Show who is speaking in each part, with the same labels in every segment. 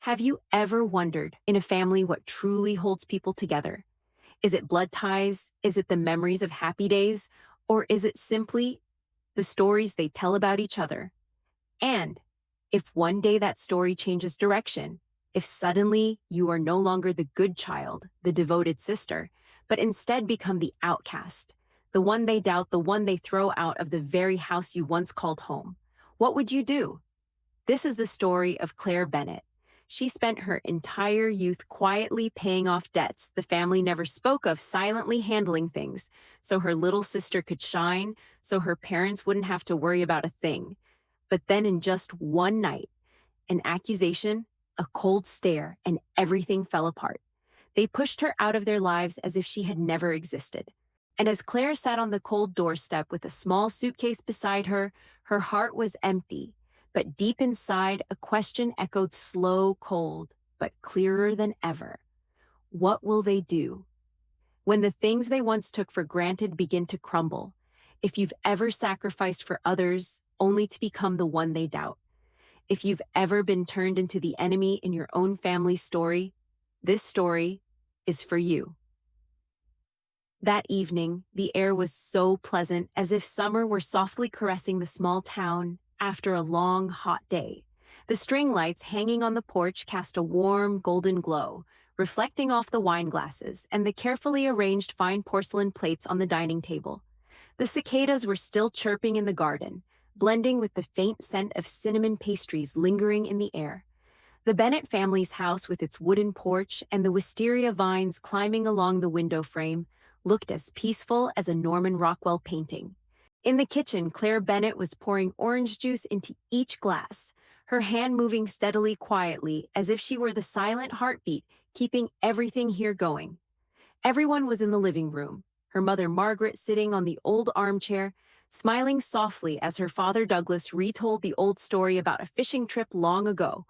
Speaker 1: Have you ever wondered in a family what truly holds people together? Is it blood ties? Is it the memories of happy days? Or is it simply the stories they tell about each other? And if one day that story changes direction, if suddenly you are no longer the good child, the devoted sister, but instead become the outcast, the one they doubt, the one they throw out of the very house you once called home, what would you do? This is the story of Claire Bennett. She spent her entire youth quietly paying off debts the family never spoke of, silently handling things, so her little sister could shine, so her parents wouldn't have to worry about a thing. But then in just one night, an accusation, a cold stare, and everything fell apart. They pushed her out of their lives as if she had never existed. And as Claire sat on the cold doorstep with a small suitcase beside her, her heart was empty. But deep inside, a question echoed slow, cold, but clearer than ever. What will they do when the things they once took for granted begin to crumble? If you've ever sacrificed for others only to become the one they doubt, if you've ever been turned into the enemy in your own family story, this story is for you. That evening, the air was so pleasant, as if summer were softly caressing the small town after a long, hot day. The string lights hanging on the porch cast a warm, golden glow, reflecting off the wine glasses and the carefully arranged fine porcelain plates on the dining table. The cicadas were still chirping in the garden, blending with the faint scent of cinnamon pastries lingering in the air. The Bennett family's house, with its wooden porch and the wisteria vines climbing along the window frame, looked as peaceful as a Norman Rockwell painting. In the kitchen, Claire Bennett was pouring orange juice into each glass, her hand moving steadily, quietly, as if she were the silent heartbeat keeping everything here going. Everyone was in the living room, her mother Margaret sitting on the old armchair, smiling softly as her father Douglas retold the old story about a fishing trip long ago,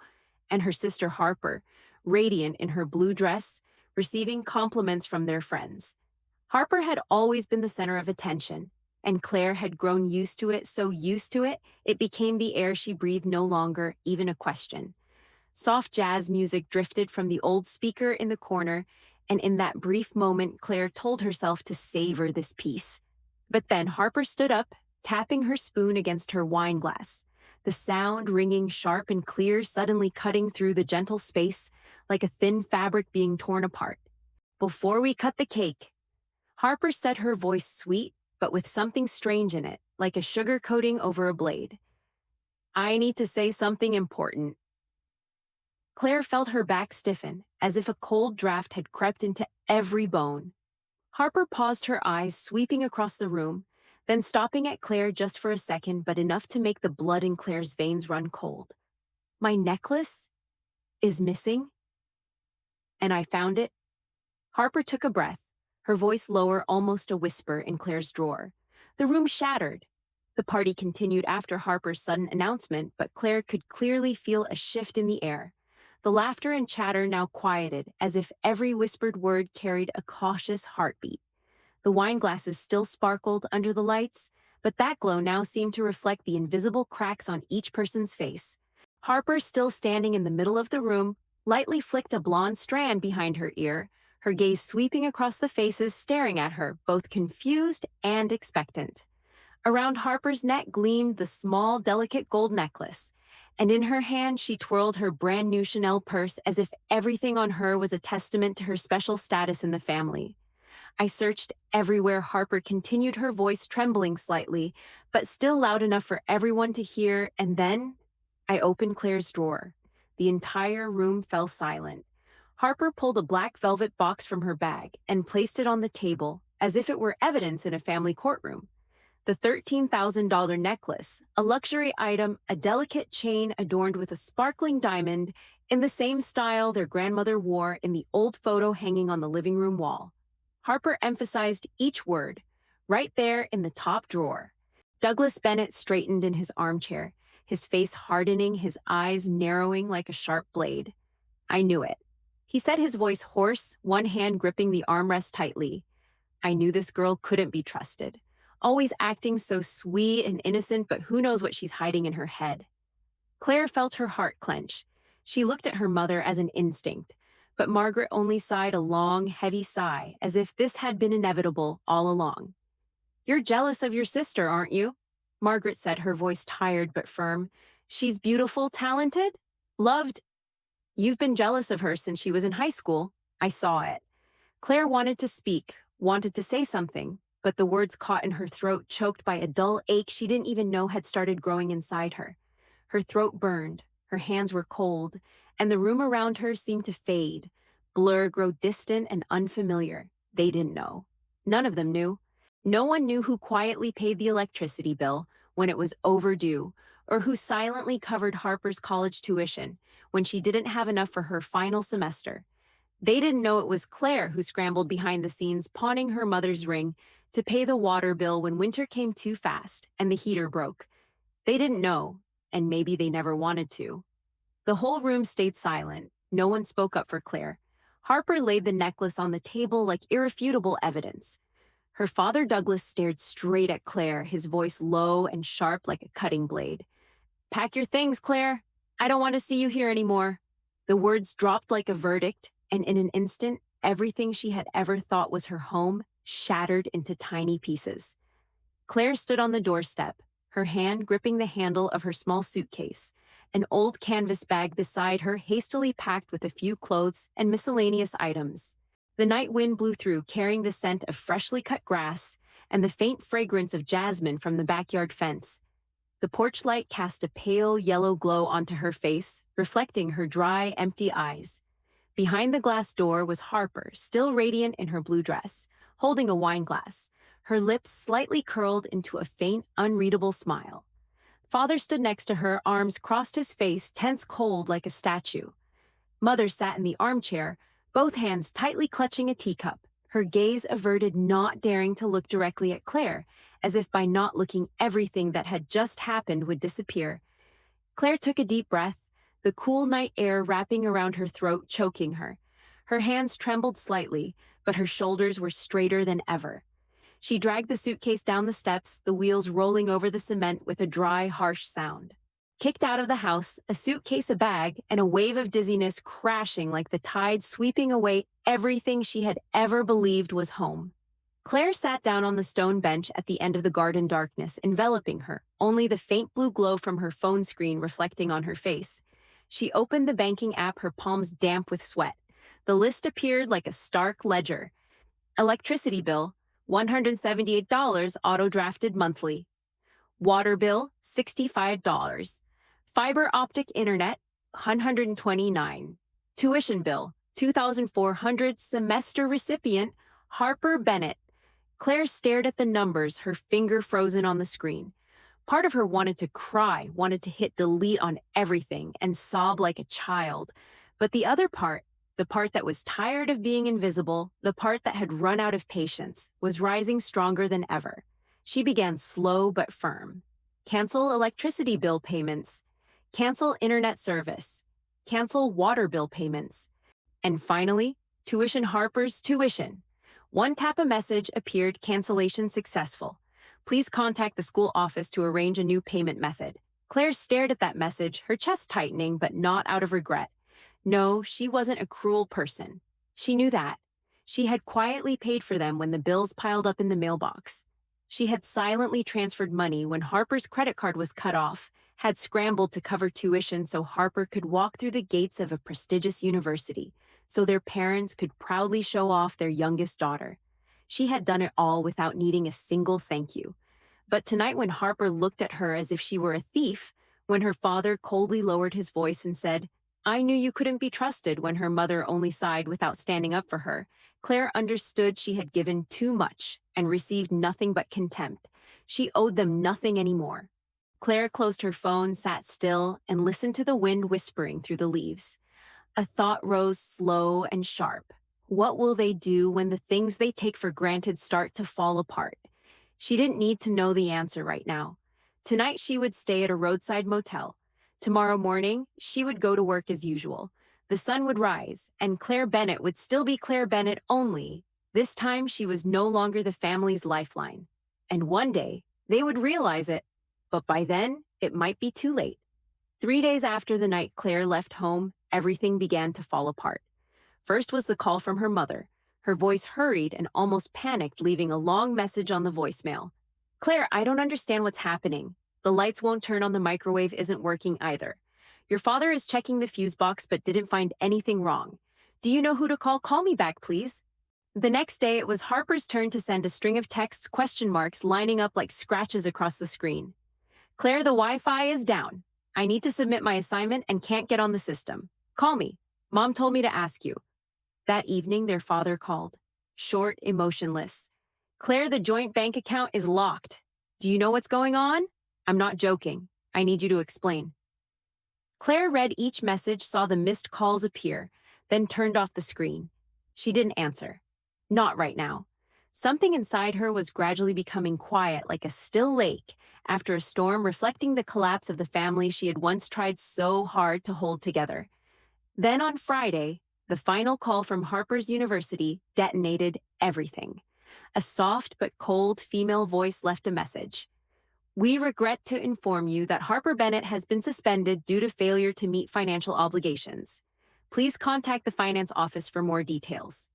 Speaker 1: and her sister Harper, radiant in her blue dress, receiving compliments from their friends. Harper had always been the center of attention, and Claire had grown used to it, so used to it, it became the air she breathed, no longer even a question. Soft jazz music drifted from the old speaker in the corner, and in that brief moment, Claire told herself to savor this peace. But then Harper stood up, tapping her spoon against her wine glass, the sound ringing sharp and clear, suddenly cutting through the gentle space like a thin fabric being torn apart. "Before we cut the cake," Harper said, her voice sweet, but with something strange in it, like a sugar coating over a blade, "I need to say something important." Claire felt her back stiffen, as if a cold draft had crept into every bone. Harper paused, her eyes sweeping across the room, then stopping at Claire just for a second, but enough to make the blood in Claire's veins run cold. "My necklace is missing, and I found it." Harper took a breath, her voice lower, almost a whisper, in Claire's drawer. The room shattered. The party continued after Harper's sudden announcement, but Claire could clearly feel a shift in the air. The laughter and chatter now quieted, as if every whispered word carried a cautious heartbeat. The wine glasses still sparkled under the lights, but that glow now seemed to reflect the invisible cracks on each person's face. Harper, still standing in the middle of the room, lightly flicked a blonde strand behind her ear, her gaze sweeping across the faces staring at her, both confused and expectant. Around Harper's neck gleamed the small, delicate gold necklace, and in her hand she twirled her brand new Chanel purse, as if everything on her was a testament to her special status in the family. "I searched everywhere," Harper continued, her voice trembling slightly, but still loud enough for everyone to hear, "and then I opened Claire's drawer." The entire room fell silent. Harper pulled a black velvet box from her bag and placed it on the table, as if it were evidence in a family courtroom. The $13,000 necklace, a luxury item, a delicate chain adorned with a sparkling diamond in the same style their grandmother wore in the old photo hanging on the living room wall. Harper emphasized each word, "right there in the top drawer." Douglas Bennett straightened in his armchair, his face hardening, his eyes narrowing like a sharp blade. "I knew it," he said, his voice hoarse, one hand gripping the armrest tightly. "I knew this girl couldn't be trusted. Always acting so sweet and innocent, but who knows what she's hiding in her head." Claire felt her heart clench. She looked at her mother as an instinct, but Margaret only sighed a long, heavy sigh, as if this had been inevitable all along. "You're jealous of your sister, aren't you?" Margaret said, her voice tired but firm. "She's beautiful, talented, loved. You've been jealous of her since she was in high school. I saw it." Claire wanted to speak, wanted to say something, but the words caught in her throat, choked by a dull ache she didn't even know had started growing inside her. Her throat burned, her hands were cold, and the room around her seemed to fade, blur, grow distant and unfamiliar. They didn't know. None of them knew. No one knew who quietly paid the electricity bill when it was overdue, or who silently covered Harper's college tuition when she didn't have enough for her final semester. They didn't know it was Claire who scrambled behind the scenes, pawning her mother's ring to pay the water bill when winter came too fast and the heater broke. They didn't know, and maybe they never wanted to. The whole room stayed silent. No one spoke up for Claire. Harper laid the necklace on the table like irrefutable evidence. Her father Douglas stared straight at Claire, his voice low and sharp like a cutting blade. "Pack your things, Claire. I don't want to see you here anymore." The words dropped like a verdict, and in an instant, everything she had ever thought was her home shattered into tiny pieces. Claire stood on the doorstep, her hand gripping the handle of her small suitcase, an old canvas bag beside her hastily packed with a few clothes and miscellaneous items. The night wind blew through, carrying the scent of freshly cut grass and the faint fragrance of jasmine from the backyard fence. The porch light cast a pale yellow glow onto her face, reflecting her dry, empty eyes. Behind the glass door was Harper, still radiant in her blue dress, holding a wine glass, her lips slightly curled into a faint, unreadable smile. Father stood next to her, arms crossed, his face tense cold like a statue. Mother sat in the armchair, both hands tightly clutching a teacup, her gaze averted, not daring to look directly at Claire, as if by not looking everything that had just happened would disappear. Claire took a deep breath, the cool night air wrapping around her throat, choking her. Her hands trembled slightly, but her shoulders were straighter than ever. She dragged the suitcase down the steps, the wheels rolling over the cement with a dry, harsh sound. Kicked out of the house, a suitcase, a bag, and a wave of dizziness crashing like the tide sweeping away everything she had ever believed was home. Claire sat down on the stone bench at the end of the garden, darkness enveloping her, only the faint blue glow from her phone screen reflecting on her face. She opened the banking app, her palms damp with sweat. The list appeared like a stark ledger. Electricity bill, $178 auto-drafted monthly. Water bill, $65. Fiber optic internet, $129. Tuition bill, $2,400. Semester recipient, Harper Bennett. Claire stared at the numbers, her finger frozen on the screen. Part of her wanted to cry, wanted to hit delete on everything and sob like a child. But the other part, the part that was tired of being invisible, the part that had run out of patience, was rising stronger than ever. She began slow but firm. Cancel electricity bill payments. Cancel internet service. Cancel water bill payments. And finally, tuition. Harper's tuition. One tap, a message appeared, cancellation successful. Please contact the school office to arrange a new payment method. Claire stared at that message, her chest tightening, but not out of regret. No, she wasn't a cruel person. She knew that. She had quietly paid for them when the bills piled up in the mailbox. She had silently transferred money when Harper's credit card was cut off, had scrambled to cover tuition so Harper could walk through the gates of a prestigious university, so their parents could proudly show off their youngest daughter. She had done it all without needing a single thank you. But tonight, when Harper looked at her as if she were a thief, when her father coldly lowered his voice and said, "I knew you couldn't be trusted," when her mother only sighed without standing up for her, Claire understood she had given too much and received nothing but contempt. She owed them nothing anymore. Claire closed her phone, sat still, and listened to the wind whispering through the leaves. A thought rose slow and sharp. What will they do when the things they take for granted start to fall apart? She didn't need to know the answer right now. Tonight she would stay at a roadside motel. Tomorrow morning, she would go to work as usual. The sun would rise, and Claire Bennett would still be Claire Bennett, only this time she was no longer the family's lifeline. And one day, they would realize it, but by then, it might be too late. 3 days after the night Claire left home, everything began to fall apart. First was the call from her mother. Her voice hurried and almost panicked, leaving a long message on the voicemail. Claire, I don't understand what's happening. The lights won't turn on, the microwave isn't working either. Your father is checking the fuse box but didn't find anything wrong. Do you know who to call? Call me back, please. The next day, it was Harper's turn to send a string of texts, question marks lining up like scratches across the screen. Claire, the Wi-Fi is down. I need to submit my assignment and can't get on the system. Call me. Mom told me to ask you. That evening, their father called. Short, emotionless. Claire, the joint bank account is locked. Do you know what's going on? I'm not joking. I need you to explain. Claire read each message, saw the missed calls appear, then turned off the screen. She didn't answer. Not right now. Something inside her was gradually becoming quiet, like a still lake, after a storm, reflecting the collapse of the family she had once tried so hard to hold together. Then on Friday, the final call from Harper's University detonated everything. A soft but cold female voice left a message. We regret to inform you that Harper Bennett has been suspended due to failure to meet financial obligations. Please contact the finance office for more details.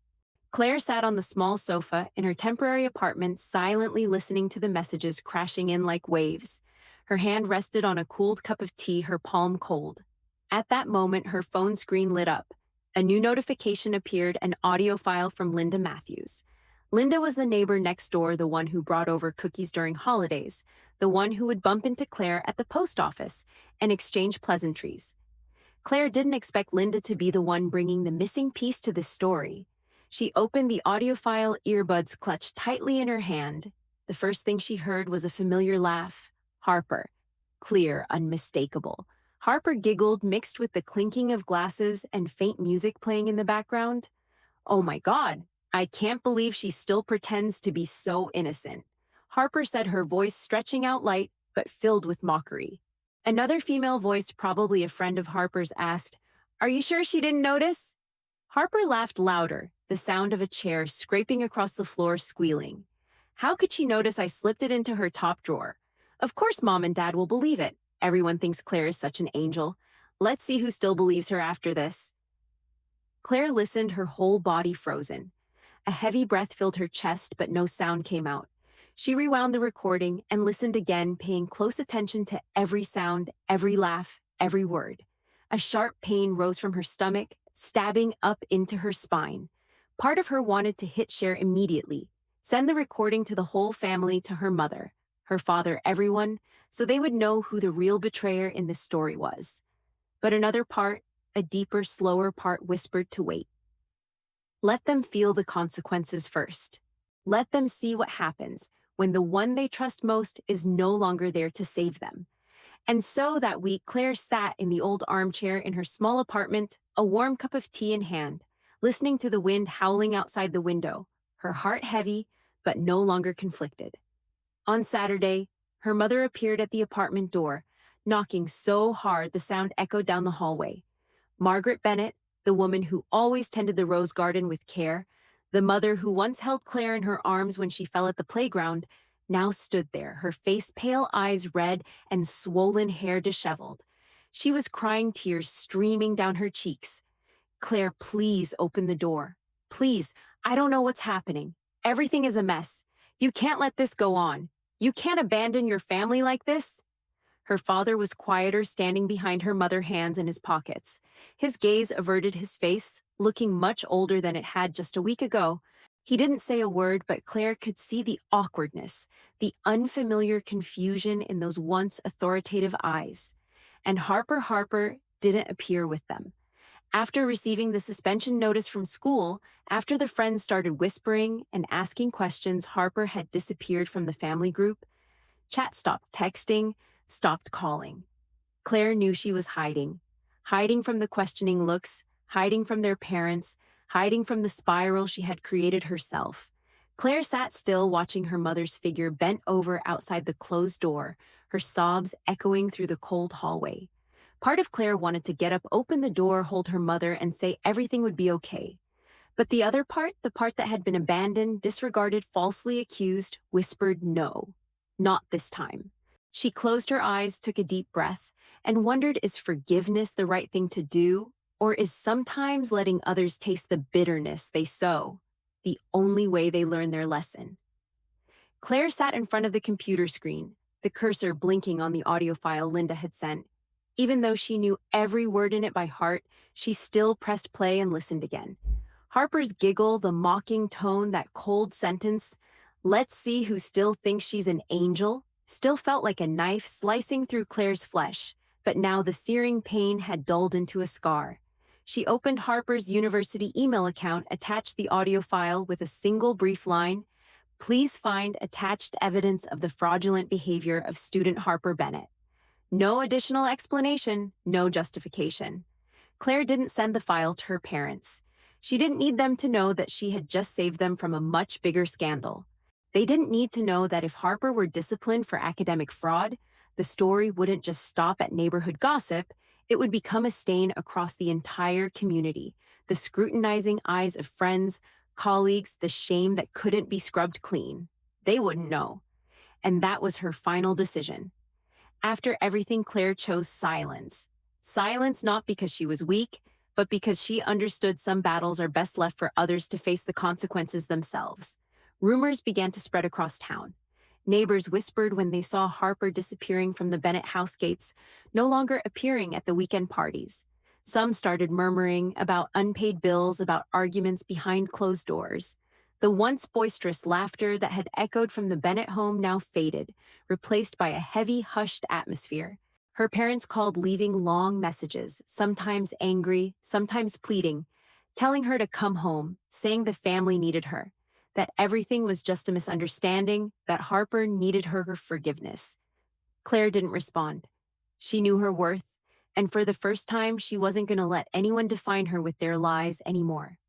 Speaker 1: Claire sat on the small sofa in her temporary apartment, silently listening to the messages crashing in like waves. Her hand rested on a cooled cup of tea, her palm cold. At that moment, her phone screen lit up. A new notification appeared, an audio file from Linda Matthews. Linda was the neighbor next door, the one who brought over cookies during holidays, the one who would bump into Claire at the post office and exchange pleasantries. Claire didn't expect Linda to be the one bringing the missing piece to this story. She opened the audio file, earbuds clutched tightly in her hand. The first thing she heard was a familiar laugh. Harper. Clear, unmistakable. Harper giggled, mixed with the clinking of glasses and faint music playing in the background. Oh my God, I can't believe she still pretends to be so innocent. Harper said, her voice stretching out light, but filled with mockery. Another female voice, probably a friend of Harper's, asked, Are you sure she didn't notice? Harper laughed louder, the sound of a chair scraping across the floor squealing. How could she notice? I slipped it into her top drawer. Of course Mom and Dad will believe it. Everyone thinks Claire is such an angel. Let's see who still believes her after this. Claire listened, her whole body frozen. A heavy breath filled her chest, but no sound came out. She rewound the recording and listened again, paying close attention to every sound, every laugh, every word. A sharp pain rose from her stomach, stabbing up into her spine. Part of her wanted to hit share immediately, send the recording to the whole family, to her mother, her father, everyone, so they would know who the real betrayer in this story was. But another part, a deeper, slower part, whispered to wait. Let them feel the consequences first. Let them see what happens when the one they trust most is no longer there to save them. And so that week, Claire sat in the old armchair in her small apartment, a warm cup of tea in hand, listening to the wind howling outside the window, her heart heavy, but no longer conflicted. On Saturday, her mother appeared at the apartment door, knocking so hard the sound echoed down the hallway. Margaret Bennett, the woman who always tended the rose garden with care, the mother who once held Claire in her arms when she fell at the playground, now stood there, her face pale, eyes red, and swollen hair disheveled. She was crying, tears streaming down her cheeks. Claire, please open the door. Please, I don't know what's happening. Everything is a mess. You can't let this go on. You can't abandon your family like this. Her father was quieter, standing behind her mother, hands in his pockets. His gaze averted his face, looking much older than it had just a week ago. He didn't say a word, but Claire could see the awkwardness, the unfamiliar confusion in those once authoritative eyes. And Harper didn't appear with them. After receiving the suspension notice from school, after the friends started whispering and asking questions, Harper had disappeared from the family group. Chat stopped texting, stopped calling. Claire knew she was hiding from the questioning looks, hiding from their parents, hiding from the spiral she had created herself. Claire sat still, watching her mother's figure bent over outside the closed door, her sobs echoing through the cold hallway. Part of Claire wanted to get up, open the door, hold her mother, and say everything would be okay. But the other part, the part that had been abandoned, disregarded, falsely accused, whispered no. Not this time. She closed her eyes, took a deep breath, and wondered, is forgiveness the right thing to do? Or is sometimes letting others taste the bitterness they sow the only way they learn their lesson? Claire sat in front of the computer screen, the cursor blinking on the audio file Linda had sent. Even though she knew every word in it by heart, she still pressed play and listened again. Harper's giggle, the mocking tone, that cold sentence, "Let's see who still thinks she's an angel," still felt like a knife slicing through Claire's flesh, but now the searing pain had dulled into a scar. She opened Harper's university email account, attached the audio file with a single brief line: "Please find attached evidence of the fraudulent behavior of student Harper Bennett." No additional explanation, no justification. Claire didn't send the file to her parents. She didn't need them to know that she had just saved them from a much bigger scandal. They didn't need to know that if Harper were disciplined for academic fraud, the story wouldn't just stop at neighborhood gossip, it would become a stain across the entire community, the scrutinizing eyes of friends, colleagues, the shame that couldn't be scrubbed clean. They wouldn't know. And that was her final decision. After everything, Claire chose silence. Silence not because she was weak, but because she understood some battles are best left for others to face the consequences themselves. Rumors began to spread across town. Neighbors whispered when they saw Harper disappearing from the Bennett house gates, no longer appearing at the weekend parties. Some started murmuring about unpaid bills, about arguments behind closed doors. The once boisterous laughter that had echoed from the Bennett home now faded, replaced by a heavy, hushed atmosphere. Her parents called, leaving long messages, sometimes angry, sometimes pleading, telling her to come home, saying the family needed her, that everything was just a misunderstanding, that Harper needed her forgiveness. Claire didn't respond. She knew her worth, and for the first time, she wasn't going to let anyone define her with their lies anymore.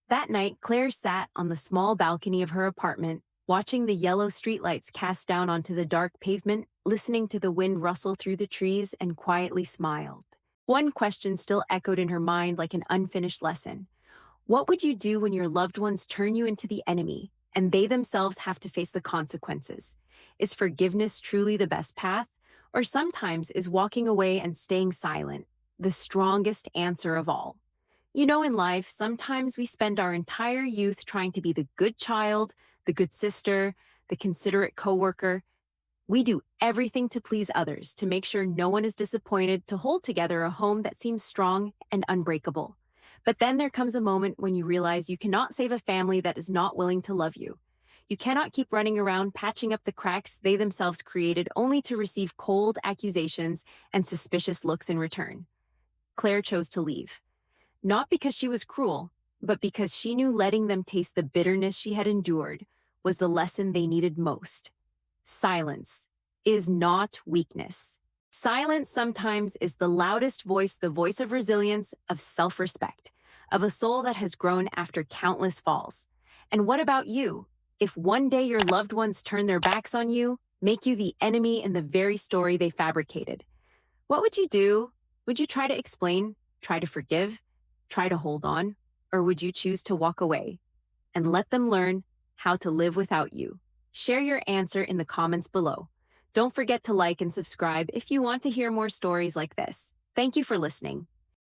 Speaker 1: That night, Claire sat on the small balcony of her apartment, watching the yellow streetlights cast down onto the dark pavement, listening to the wind rustle through the trees, and quietly smiled. One question still echoed in her mind like an unfinished lesson. What would you do when your loved ones turn you into the enemy, and they themselves have to face the consequences? Is forgiveness truly the best path? Or sometimes is walking away and staying silent the strongest answer of all? You know, in life, sometimes we spend our entire youth trying to be the good child, the good sister, the considerate coworker. We do everything to please others, to make sure no one is disappointed, to hold together a home that seems strong and unbreakable. But then there comes a moment when you realize you cannot save a family that is not willing to love you. You cannot keep running around patching up the cracks they themselves created only to receive cold accusations and suspicious looks in return. Claire chose to leave. Not because she was cruel, but because she knew letting them taste the bitterness she had endured was the lesson they needed most. Silence is not weakness. Silence sometimes is the loudest voice, the voice of resilience, of self-respect, of a soul that has grown after countless falls. And what about you? If one day your loved ones turn their backs on you, make you the enemy in the very story they fabricated, what would you do? Would you try to explain, try to forgive, try to hold on, or would you choose to walk away and let them learn how to live without you? Share your answer in the comments below. Don't forget to like and subscribe if you want to hear more stories like this. Thank you for listening.